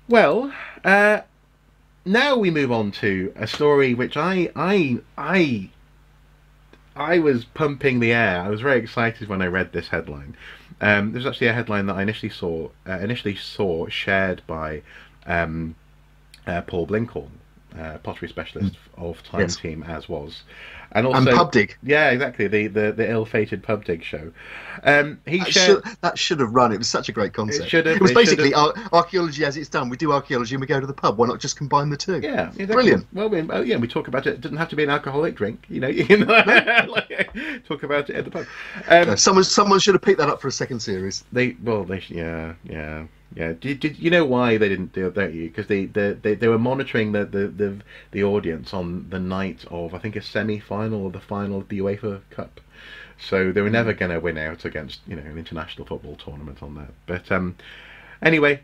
Well, now we move on to a story which I was pumping the air. I was very excited when I read this headline. This was actually a headline that I initially saw shared by um, Paul Blinkhorn, pottery specialist of Time Yes. Team, as was, and And also, pub dig. yeah, exactly, the ill-fated pub dig show. He That shared. should have run. It was such a great It concept. should have. It was It should have. basically archaeology as it's done. We do archaeology and we go to the pub. Why not just combine the two? Yeah, exactly. Brilliant. Well, yeah, we talk about it. It doesn't have to be an alcoholic drink, you know. You can like, talk about it at the pub. Someone should have picked that up for a second series. Yeah. Did you know why they didn't do it? Don't you? Because they were monitoring the audience on the night of, I think, a semi-final or the final of the UEFA Cup. So they were never going to win out against, an international football tournament on that. But anyway,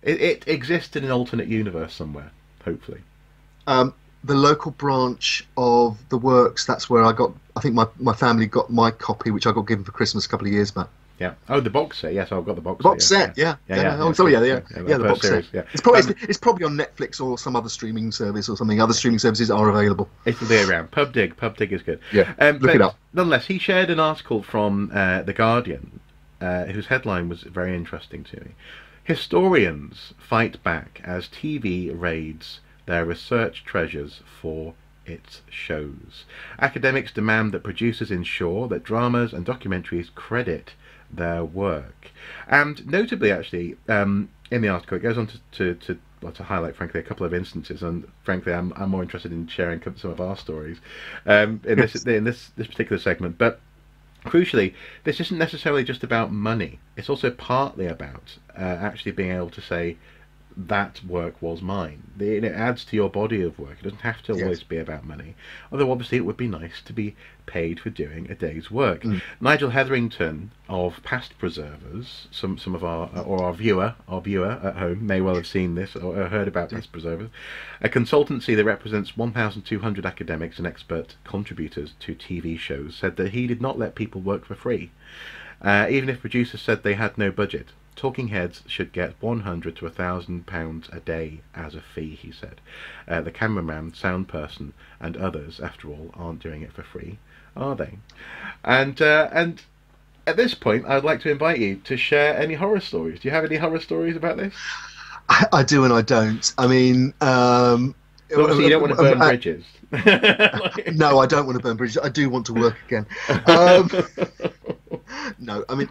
it exists in an alternate universe somewhere, hopefully. The local branch of the works. That's where I got. I think my family got my copy, which I got given for Christmas a couple of years back. Yeah. Oh, the box set. Yes, I've got the box The set. box set, yeah. Oh, It's sorry, good. yeah, the first box series, set. yeah. It's probably on Netflix or some other streaming service or something. Other streaming services are available. It'll be around. Pub dig is good. Yeah, look But it up. nonetheless, he shared an article from The Guardian, whose headline was very interesting to me. Historians fight back as TV raids their research treasures for its shows. Academics demand that producers ensure that dramas and documentaries credit their work. And notably, actually, in the article, it goes on to highlight, frankly, a couple of instances. And frankly, I'm more interested in sharing some of our stories in this particular segment. But crucially, this isn't necessarily just about money. It's also partly about actually being able to say that work was mine. It adds to your body of work. It doesn't have to always Yes. be about money. Although obviously it would be nice to be paid for doing a day's work. Mm. Nigel Hetherington of Past Preservers, some of our viewer at home may well have seen this or heard about Past Preservers, a consultancy that represents 1,200 academics and expert contributors to TV shows, said that he did not let people work for free, even if producers said they had no budget. Talking heads should get £100 to £1,000 a day as a fee, he said. The cameraman, sound person, and others, after all, aren't doing it for free, are they? And at this point, I'd like to invite you to share any horror stories. Do you have any horror stories about this? I do and I don't. I mean, But obviously, you don't want to burn bridges. no, I don't want to burn bridges. I do want to work again. Um, no, I mean,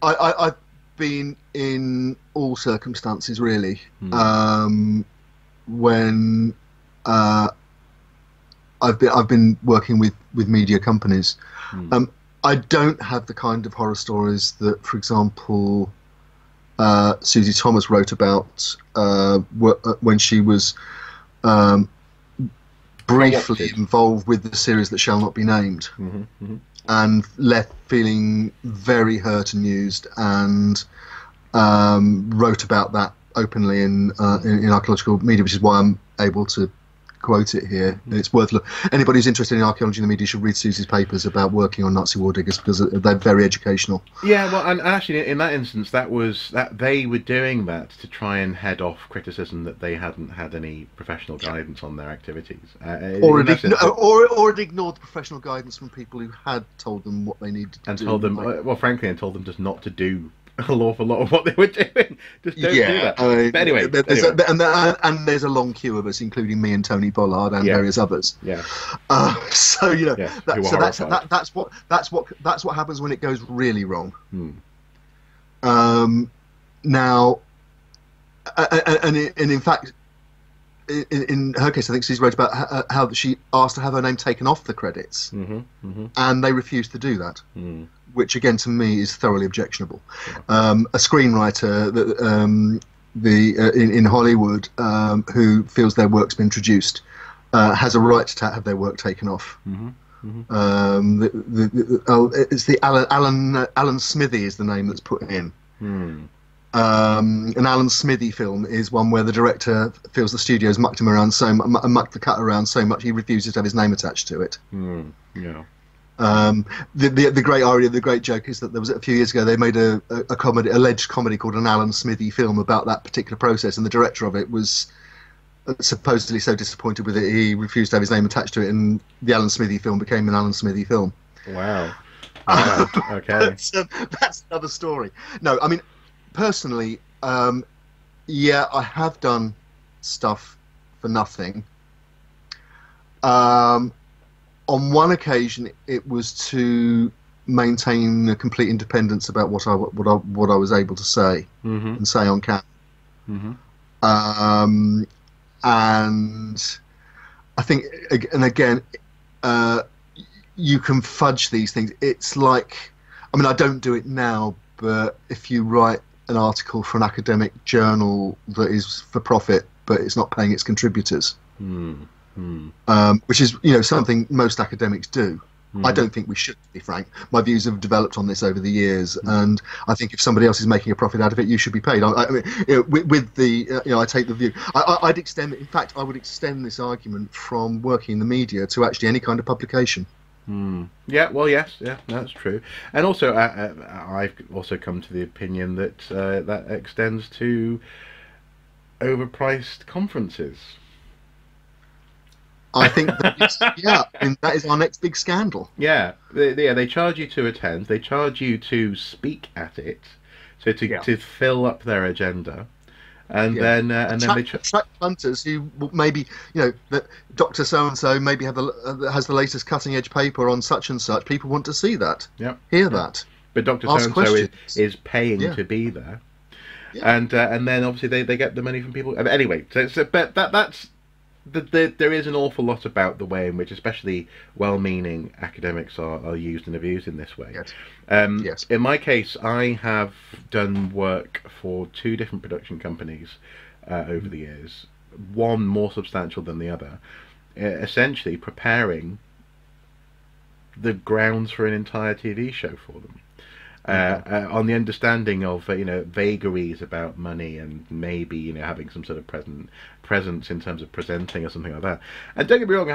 I've been in all circumstances really. When I've been working with media companies. I don't have the kind of horror stories that, for example, Susie Thomas wrote about when she was briefly involved with the series that shall not be named, and left feeling very hurt and used, and wrote about that openly in archaeological media, which is why I'm able to quote it here. It's worth anybody who's interested in archaeology in the media should read Susie's papers about working on Nazi war diggers, because they're very educational. Yeah, well, and actually, in that instance, that they were doing that to try and head off criticism that they hadn't had any professional guidance on their activities, Or it ignored the professional guidance from people who had told them what they needed to and do. told them, well, frankly, and told them just not to do an awful lot of what they were doing. Just don't do that. But anyway, and there's a long queue of us, including me and Tony Bollard and various others. Yeah. So you know, Yeah, that's what happens when it goes really wrong. Now, and in fact, in her case, I think she's wrote about how she asked to have her name taken off the credits, and they refused to do that. Which again, to me, is thoroughly objectionable. A screenwriter in Hollywood who feels their work's been traduced has a right to have their work taken off. It's the Alan Smithy is the name that's put in. An Alan Smithy film is one where the director feels the studio's mucked him around mucked the cut around so much he refuses to have his name attached to it. The great irony, the great joke is that there was a few years ago they made a comedy, alleged comedy called an Alan Smithy film about that particular process, and the director of it was supposedly so disappointed with it he refused to have his name attached to it, and the Alan Smithy film became an Alan Smithy film. Wow. Wow. Okay. That's another story. No, I mean, personally, yeah, I have done stuff for nothing. On one occasion, it was to maintain a complete independence about what I was able to say and say on camera. And I think, and again, you can fudge these things. It's like, I mean, I don't do it now, but if you write an article for an academic journal that is for profit, but it's not paying its contributors, which is, you know, something most academics do. I don't think we should, to be frank. My views have developed on this over the years, and I think if somebody else is making a profit out of it, you should be paid. I mean, you know, with the, you know, I take the view. I'd extend. In fact, I would extend this argument from working in the media to actually any kind of publication. Yeah, well, yes, yeah, that's true. And also, I've also come to the opinion that that extends to overpriced conferences. I think that that is our next big scandal. Yeah, they charge you to attend. They charge you to speak at it, so to fill up their agenda, and then they attract punters who maybe, you know, that Dr. So and so maybe has the latest cutting edge paper on such and such. People want to see that, hear that. But Dr. So and so is paying to be there, and then obviously they get the money from people. Anyway, but that's. There is an awful lot about the way in which, especially well-meaning academics, are used and abused in this way. Yes. In my case, I have done work for 2 different production companies over the years, one more substantial than the other, essentially preparing the grounds for an entire TV show for them. On the understanding of you know, vagaries about money and maybe, you know, having some sort of presence in terms of presenting or something like that. And don't get me wrong, I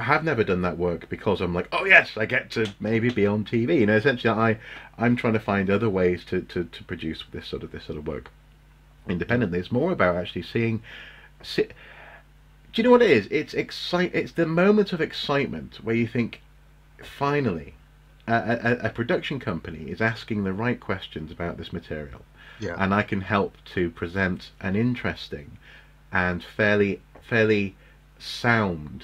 have never done that work because I'm like, oh yes, I get to maybe be on TV. You know, essentially I'm trying to find other ways to produce this sort of work independently. It's more about actually seeing. Do you know what it is? It's the moment of excitement where you think, finally. A production company is asking the right questions about this material, and I can help to present an interesting and fairly sound,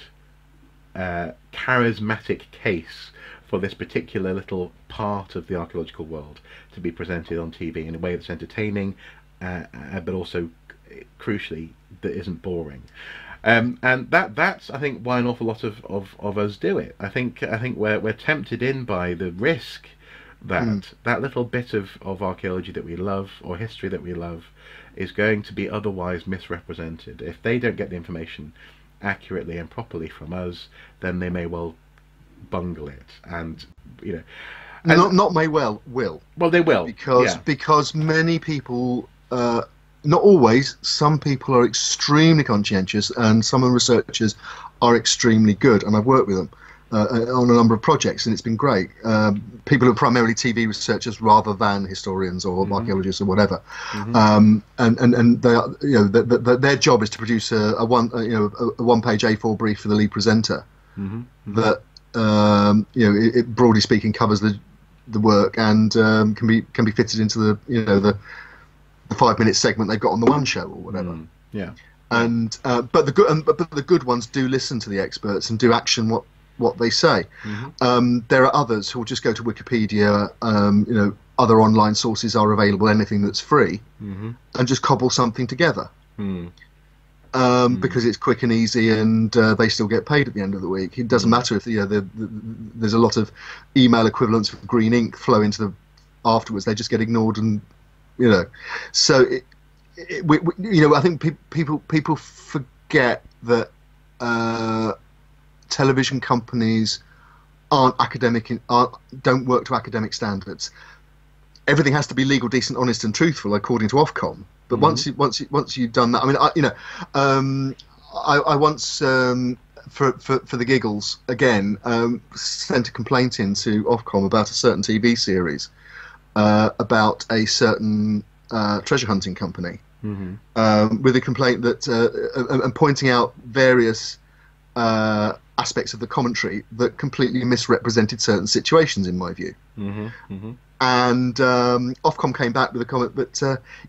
charismatic case for this particular little part of the archaeological world to be presented on TV in a way that's entertaining, but also, crucially, that isn't boring. And that's I think why an awful lot of us do it. I think we're tempted in by the risk that that little bit of archaeology that we love, or history that we love, is going to be otherwise misrepresented. If they don't get the information accurately and properly from us, then they may well bungle it, and you know, not may well will. Well, they will, because many people. Not always. Some people are extremely conscientious, and some researchers are extremely good, and I've worked with them on a number of projects, and it's been great. People who are primarily TV researchers rather than historians or archaeologists or whatever, and they are, you know, their job is to produce a one-page A4 brief for the lead presenter that you know, it broadly speaking covers the work and can be fitted into the, you know, the 5-minute segment they've got on the One Show or whatever. And but the good ones do listen to the experts and do action what they say. There are others who will just go to Wikipedia. You know, other online sources are available, anything that's free, and just cobble something together. Because it's quick and easy, and they still get paid at the end of the week. It doesn't matter if there's a lot of email equivalents for green ink flow into the afterwards. They just get ignored, and you know. So you know, I think people forget that television companies don't work to academic standards. Everything has to be legal, decent, honest, and truthful according to Ofcom. But once you've done that, I mean, I once for the giggles again, sent a complaint in to Ofcom about a certain TV series about a certain treasure hunting company, with a complaint that and pointing out various aspects of the commentary that completely misrepresented certain situations, in my view. And Ofcom came back with a comment, but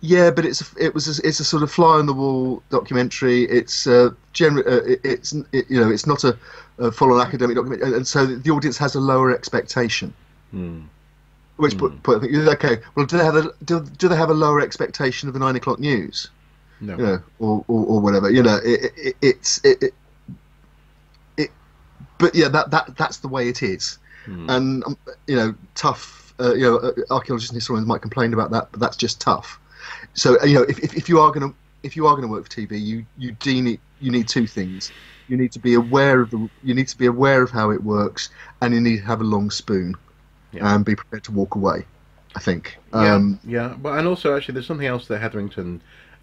yeah, but it's a sort of fly on the wall documentary. It's it's not a full-on academic documentary, and so the audience has a lower expectation. Which put okay, well, do they have a lower expectation of the 9 o'clock news? No. You know, or whatever. You know, but yeah, that's the way it is. And you know, tough. Archaeologists and historians might complain about that, but that's just tough. So you know, if you are going to work for TV, you need two things. You need to be aware of how it works, and you need to have a long spoon, and be prepared to walk away, I think. Yeah. Well, and also actually, there's something else that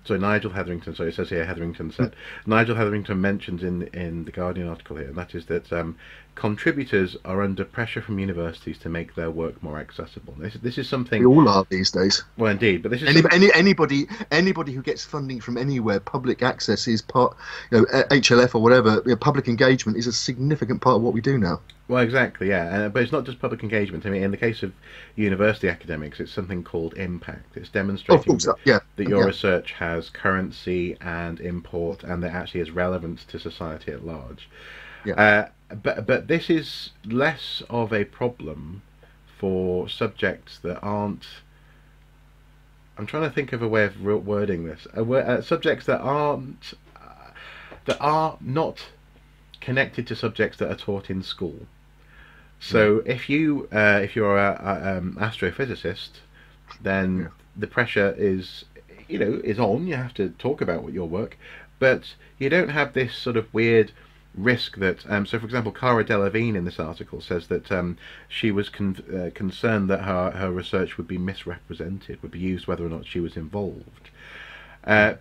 Nigel Hetherington. So it says here Hetherington said. Nigel Hetherington mentions in the Guardian article here, and that is that contributors are under pressure from universities to make their work more accessible. This is something we all are these days. Well, indeed, but this is anybody who gets funding from anywhere, public access is part. You know, HLF or whatever. You know, public engagement is a significant part of what we do now. Well, exactly, yeah, but it's not just public engagement. I mean, in the case of university academics, it's something called impact. It's demonstrating that your research has currency and import, and that actually has relevance to society at large. But this is less of a problem for subjects that aren't. I'm trying to think of a way of wording this. Subjects that aren't that are not connected to subjects that are taught in school. So if you're an astrophysicist, then the pressure is on. You have to talk about your work, but you don't have this sort of weird risk that. So, for example, Cara Delevingne in this article says that she was concerned that her research would be misrepresented, would be used whether or not she was involved.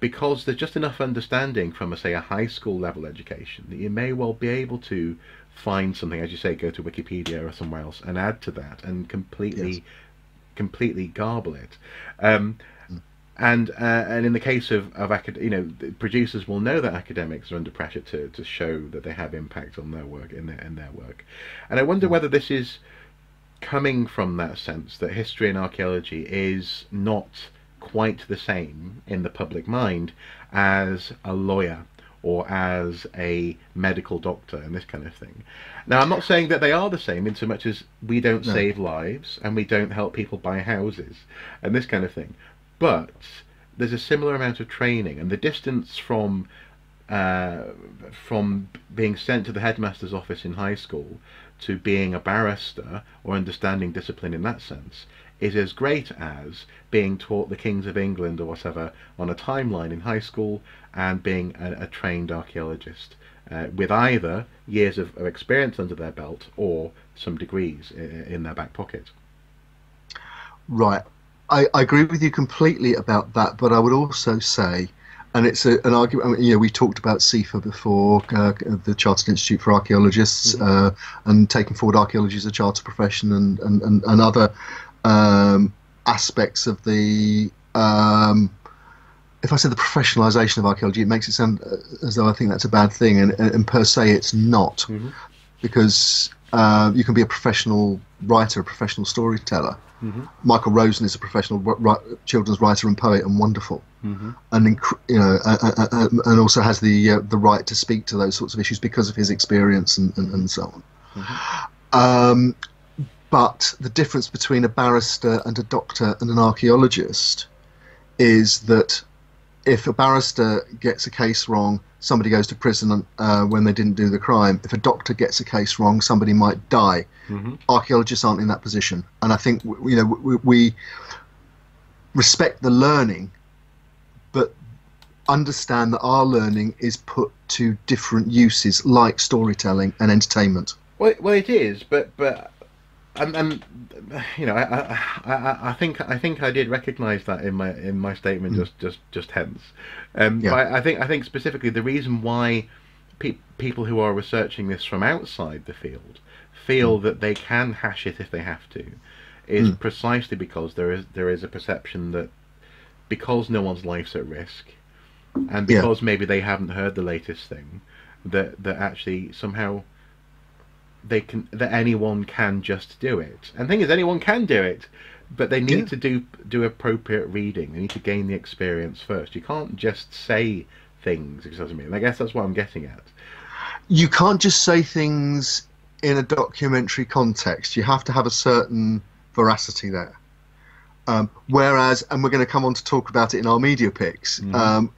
Because there's just enough understanding from, say, a high school level education that you may well be able to find something, as you say, go to Wikipedia or somewhere else and add to that and completely garble it. And in the case of producers will know that academics are under pressure to show that they have impact on their work in their work. And I wonder whether this is coming from that sense that history and archaeology is not quite the same in the public mind as a lawyer or as a medical doctor and this kind of thing. Now, I'm not saying that they are the same in so much as we don't save lives and we don't help people buy houses and this kind of thing, but there's a similar amount of training, and the distance from being sent to the headmaster's office in high school to being a barrister or understanding discipline in that sense is as great as being taught the Kings of England or whatever on a timeline in high school and being a trained archaeologist with either years of experience under their belt or some degrees in their back pocket. Right. I agree with you completely about that, but I would also say, and it's an argument, I mean, we talked about CIFA before, the Chartered Institute for Archaeologists, and taking forward archaeology as a charter profession and other aspects of the if I said the professionalisation of archaeology, it makes it sound as though I think that's a bad thing, and per se it's not, because you can be a professional writer, a professional storyteller. Michael Rosen is a professional children's writer and poet, and wonderful, and and also has the right to speak to those sorts of issues because of his experience and so on. But the difference between a barrister and a doctor and an archaeologist is that if a barrister gets a case wrong, somebody goes to prison when they didn't do the crime. If a doctor gets a case wrong, somebody might die. Archaeologists aren't in that position, and I think we respect the learning, but understand that our learning is put to different uses, like storytelling and entertainment. Well, it is, but and I think I did recognise that in my statement just hence. But I think specifically the reason why people who are researching this from outside the field feel that they can hash it if they have to, is precisely because there is a perception that because no one's life's at risk, and because maybe they haven't heard the latest thing, that actually somehow that anyone can just do it. And the thing is, anyone can do it, but they need to do appropriate reading. They need to gain the experience first. You can't just say things, if you know what I mean. I guess that's what I'm getting at. You can't just say things in a documentary context. You have to have a certain veracity there. Whereas, and we're going to come on to talk about it in our media picks,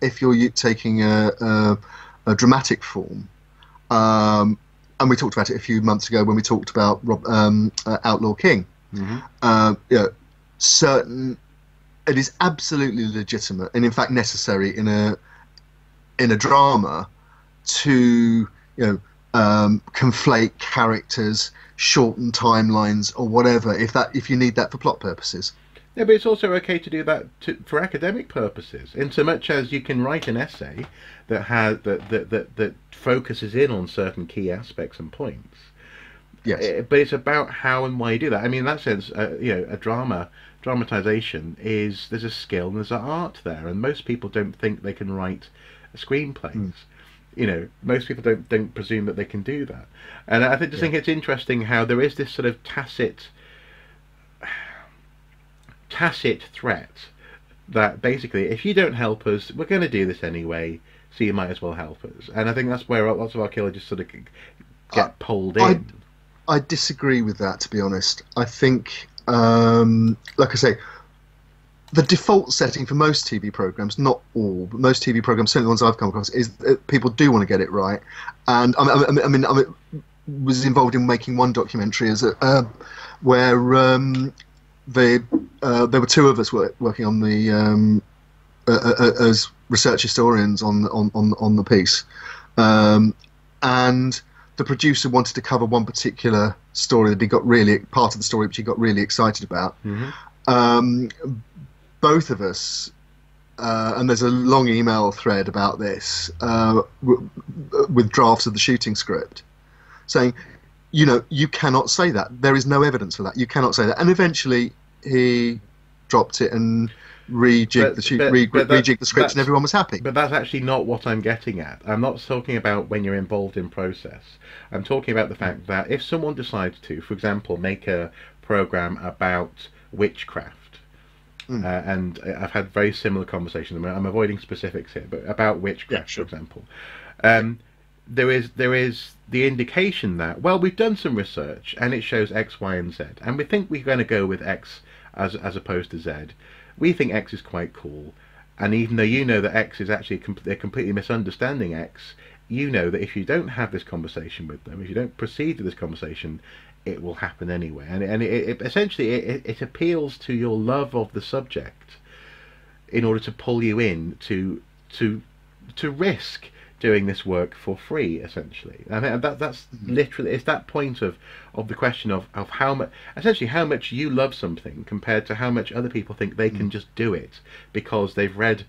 if you're taking a dramatic form, and we talked about it a few months ago when we talked about Outlaw King. It is absolutely legitimate and in fact necessary in a drama to conflate characters, shorten timelines or whatever if you need that for plot purposes. Yeah, but it's also okay to do that for academic purposes, in so much as you can write an essay that focuses in on certain key aspects and points. Yes, but it's about how and why you do that. I mean, in that sense, a dramatization there's a skill and there's an art there, and most people don't think they can write screenplays. Most people don't presume that they can do that, and I think think it's interesting how there is this sort of tacit threat that basically, if you don't help us, we're going to do this anyway, so you might as well help us. And I think that's where lots of archaeologists sort of get pulled in. I disagree with that, to be honest. I think, like I say, the default setting for most TV programs, not all, but most TV programs, certainly the ones I've come across, is that people do want to get it right. And I mean, was involved in making one documentary where there were two of us working on the as research historians on the piece, and the producer wanted to cover one particular story that he got part of the story which he got really excited about. Both of us, and there's a long email thread about this with drafts of the shooting script, saying, you cannot say that. There is no evidence for that. You cannot say that. And eventually he dropped it and rejigged the script, and everyone was happy. But that's actually not what I'm getting at. I'm not talking about when you're involved in process. I'm talking about the fact that if someone decides to, for example, make a program about witchcraft, and I've had very similar conversations. I'm avoiding specifics here, but about witchcraft, for example, there is the indication that, well, we've done some research and it shows X, Y, and Z, and we think we're going to go with X as opposed to Z. We think X is quite cool, and even though that X is actually they're completely misunderstanding X, that if you don't have this conversation with them, if you don't proceed with this conversation, it will happen anyway. And it essentially it appeals to your love of the subject in order to pull you in to risk doing this work for free, essentially. I mean, that's literally, it's that point of the question of how much you love something compared to how much other people think they can just do it because they've read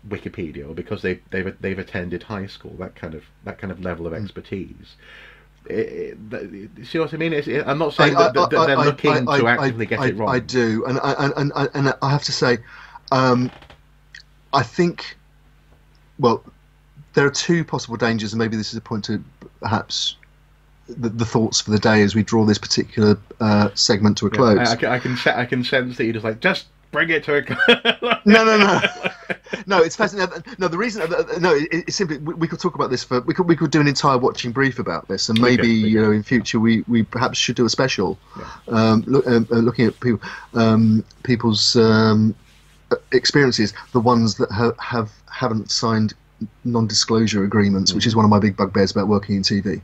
Wikipedia or because they've attended high school. That kind of level of expertise. See what I mean? I'm not saying that they're looking to actively get it wrong. I do, and I have to say, I think, well, there are two possible dangers, and maybe this is a point to perhaps the thoughts for the day as we draw this particular segment to a close. I can sense that you're just bring it to a close. No, it's fascinating. No, the reason, it's simply we could talk about this we could do an entire watching brief about this, and maybe in future we perhaps should do a special looking at people's experiences, the ones that haven't signed non-disclosure agreements, which is one of my big bugbears about working in TV.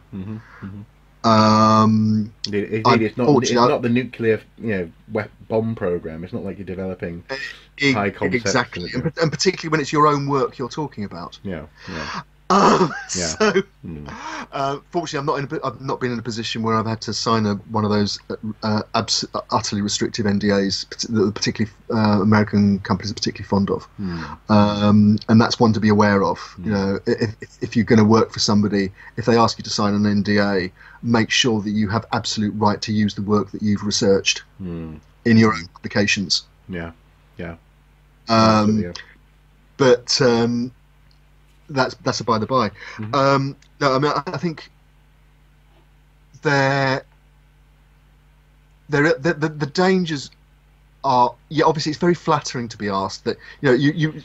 It's not the nuclear bomb program. It's not like you're developing high concepts. Exactly, and particularly when it's your own work you're talking about. Yeah. So, fortunately, I've not been in a position where I've had to sign one of those utterly restrictive NDAs that particularly American companies are particularly fond of, and that's one to be aware of. You know, if you're going to work for somebody, if they ask you to sign an NDA, make sure that you have absolute right to use the work that you've researched in your own applications. Yeah, yeah. But that's a by the by. No, I mean, I think the dangers are, yeah, obviously it's very flattering to be asked that, you know,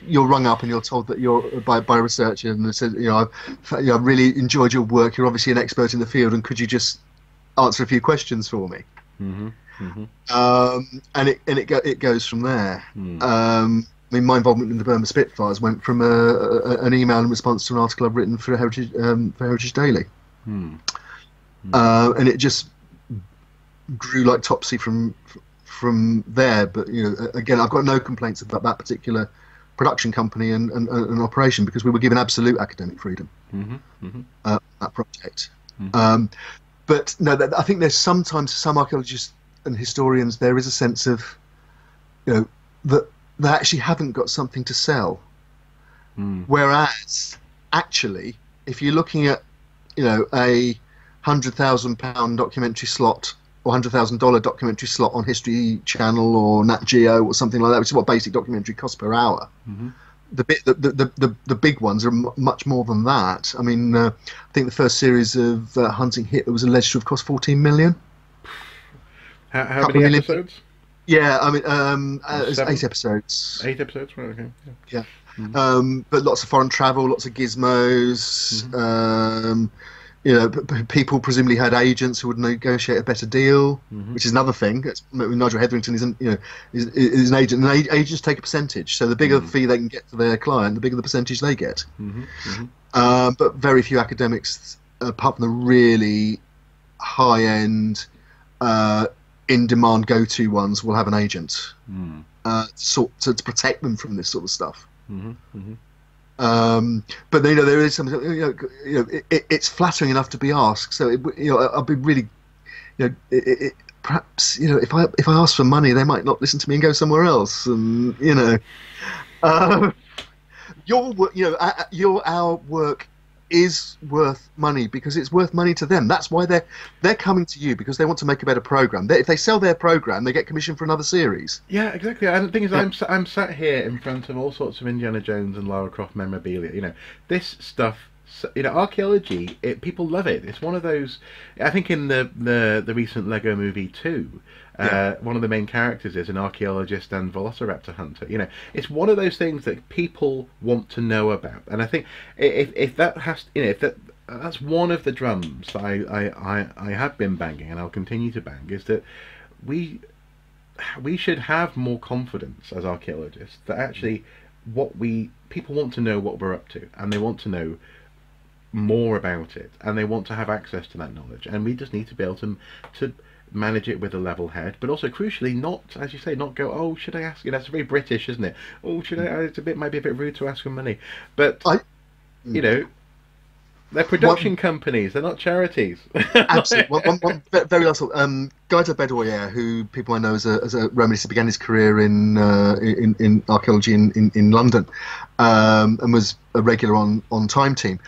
you're rung up and you're told that you're by a researcher and they said, you know, I've really enjoyed your work, you're obviously an expert in the field, and could you just answer a few questions for me? And it goes from there. I mean, my involvement in the Burma Spitfires went from an email in response to an article I've written for Heritage Daily, and it just grew like Topsy from there. But you know, again, I've got no complaints about that particular production company and operation, because we were given absolute academic freedom that project. But no, I think there's sometimes some archaeologists and historians, there is a sense of, you know, that they actually haven't got something to sell. Whereas, actually, if you're looking at, you know, a £100,000 documentary slot or $100,000 documentary slot on History Channel or Nat Geo or something like that, which is what basic documentary costs per hour, the big ones are much more than that. I mean, I think the first series of Hunting Hitler was alleged to have cost 14 million. How many episodes? Yeah, I mean, it's 8 episodes. 8 episodes, right? Okay. Yeah. But lots of foreign travel, lots of gizmos. You know, people presumably had agents who would negotiate a better deal, which is another thing. Nigel Hetherington is an agent, and agents take a percentage. So the bigger the fee they can get to their client, the bigger the percentage they get. But very few academics, apart from the really high-end, in-demand go-to ones, will have an agent to protect them from this sort of stuff. But you know, there is something. You know, it's flattering enough to be asked. So you know, I'll be really, you know, perhaps, you know, if I ask for money, they might not listen to me and go somewhere else. And you know, our work is worth money because it's worth money to them. That's why they're coming to you, because they want to make a better program. If they sell their program, they get commission for another series. Yeah, exactly. And the thing is, I'm sat here in front of all sorts of Indiana Jones and Lara Croft memorabilia. You know, this stuff. You know, archaeology. People love it. It's one of those. I think in the recent Lego Movie 2. One of the main characters is an archaeologist and velociraptor hunter. You know, it's one of those things that people want to know about, and I think if that has, you know, that's one of the drums that I have been banging and I'll continue to bang, is that we should have more confidence as archaeologists that actually people want to know what we're up to, and they want to know more about it, and they want to have access to that knowledge, and we just need to be able to manage it with a level head, but also crucially not, as you say, not go, oh, should I ask? You know, that's very British, isn't it? Oh, should I? Might be a bit rude to ask for money, but you know, they're production companies. They're not charities. Absolutely. One very last thought. Guy de Bedoyer, who people I know as a Romanist, began his career in archaeology in London, and was a regular on Time Team.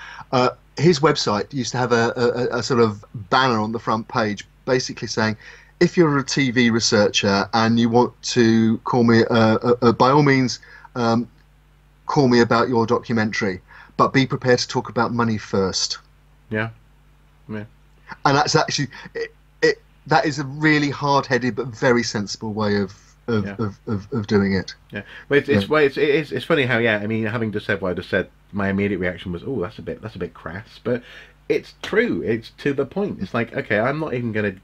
His website used to have a sort of banner on the front page, basically saying, if you're a TV researcher and you want to call me, by all means, call me about your documentary, but be prepared to talk about money first. Yeah. And that's actually that is a really hard-headed but very sensible way of doing it. Yeah, but it's funny how, I mean, having just said what I just said, my immediate reaction was, oh, that's a bit crass, but it's true. It's to the point. It's like, okay, I'm not even gonna.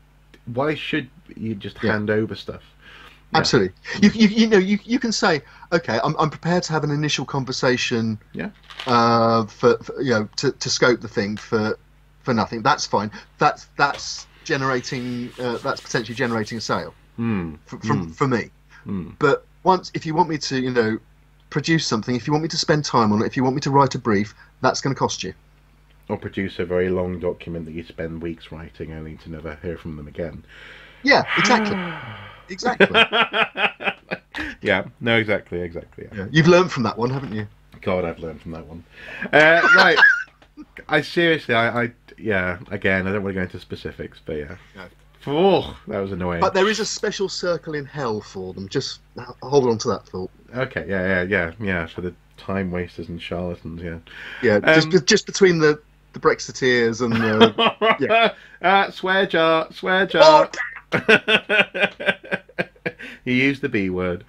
Why should you just hand over stuff? Yeah. Absolutely. You can say, okay, I'm prepared to have an initial conversation. Yeah. For you know, to scope the thing for nothing. That's fine. That's generating. That's potentially generating a sale. For me. But if you want me to, you know, produce something, if you want me to spend time on it, if you want me to write a brief, that's going to cost you. Or produce a very long document that you spend weeks writing only to never hear from them again. Yeah, exactly. Exactly. Yeah, no, exactly. Yeah. You've learned from that one, haven't you? God, I've learned from that one. Right. I seriously, yeah, again, I don't want to go into specifics, but yeah. Oh, that was annoying. But there is a special circle in hell for them. Just hold on to that thought. Okay, yeah, for the time wasters and charlatans, yeah. Yeah, just between the Brexiteers and the... Yeah. Swear jar. Oh! You used the B word.